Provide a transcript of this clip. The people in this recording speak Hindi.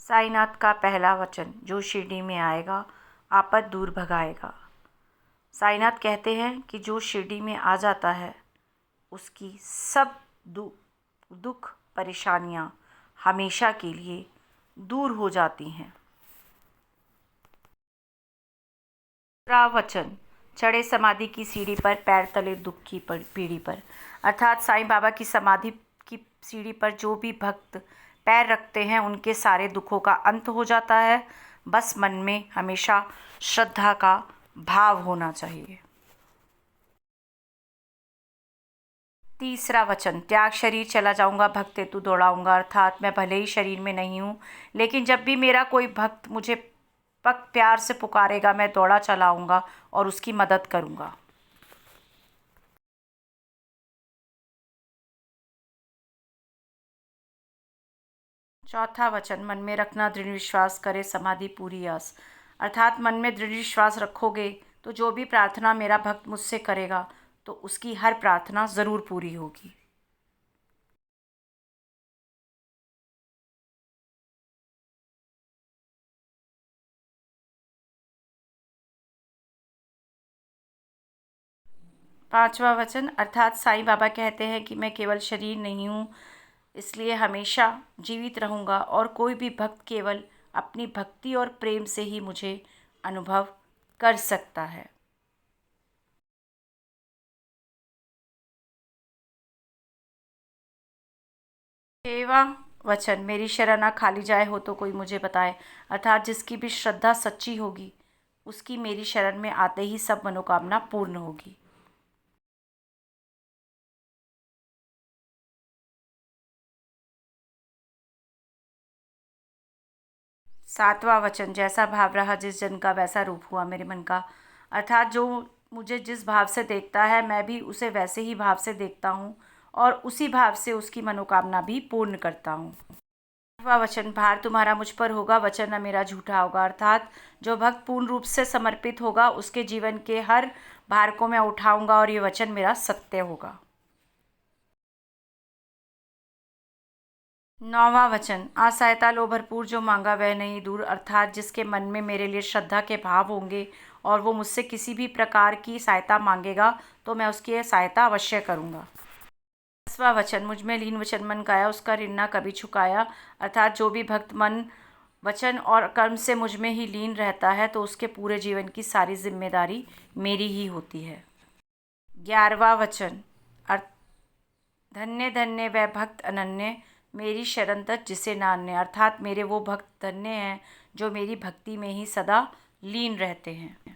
साईनाथ का पहला वचन, जो शिरडी में आएगा आपद दूर भगाएगा। साईनाथ कहते हैं कि जो शिरडी में आ जाता है उसकी सब दुख परेशानियां हमेशा के लिए दूर हो जाती हैं। दूसरा वचन, चढ़े समाधि की सीढ़ी पर पैर तले दुख की पीढ़ी पर, अर्थात साईं बाबा की समाधि की सीढ़ी पर जो भी भक्त पैर रखते हैं उनके सारे दुखों का अंत हो जाता है। बस मन में हमेशा श्रद्धा का भाव होना चाहिए। तीसरा वचन, त्याग शरीर चला जाऊंगा भक्त हेतु दौड़ाऊंगा, अर्थात मैं भले ही शरीर में नहीं हूँ लेकिन जब भी मेरा कोई भक्त मुझे पग प्यार से पुकारेगा मैं दौड़ा चलाऊंगा और उसकी मदद करूंगा। चौथा वचन, मन में रखना दृढ़ विश्वास करे समाधि पूरी आस, अर्थात मन में दृढ़ विश्वास रखोगे तो जो भी प्रार्थना मेरा भक्त मुझसे करेगा तो उसकी हर प्रार्थना ज़रूर पूरी होगी। पांचवा वचन, अर्थात साईं बाबा कहते हैं कि मैं केवल शरीर नहीं हूँ, इसलिए हमेशा जीवित रहूँगा और कोई भी भक्त केवल अपनी भक्ति और प्रेम से ही मुझे अनुभव कर सकता है। छठवां वचन, मेरी शरण ना खाली जाए हो तो कोई मुझे बताए, अर्थात जिसकी भी श्रद्धा सच्ची होगी उसकी मेरी शरण में आते ही सब मनोकामना पूर्ण होगी। सातवां वचन, जैसा भाव रहा जिस जन का वैसा रूप हुआ मेरे मन का, अर्थात जो मुझे जिस भाव से देखता है मैं भी उसे वैसे ही भाव से देखता हूँ और उसी भाव से उसकी मनोकामना भी पूर्ण करता हूँ। आठवां वचन, भार तुम्हारा मुझ पर होगा वचन न मेरा झूठा होगा, अर्थात जो भक्त पूर्ण रूप से समर्पित होगा उसके जीवन के हर भार को मैं उठाऊंगा और ये वचन मेरा सत्य होगा। नौवां वचन, असहायता लो भरपूर जो मांगा वह नहीं दूर, अर्थात जिसके मन में मेरे लिए श्रद्धा के भाव होंगे और वो मुझसे किसी भी प्रकार की सहायता मांगेगा तो मैं उसकी सहायता अवश्य करूंगा। 10वां वचन, मुझ में लीन वचन मन काया उसका ऋण ना कभी चुकाया, अर्थात जो भी भक्त मन वचन और कर्म से मुझ में ही लीन रहता है तो उसके पूरे जीवन की सारी जिम्मेदारी मेरी ही होती है। 11वां वचन, अर्थ, धन्य धन्य वह भक्त अनन्य मेरी शरण तक जिसे नान्य, अर्थात मेरे वो भक्त धन्य हैं जो मेरी भक्ति में ही सदा लीन रहते हैं।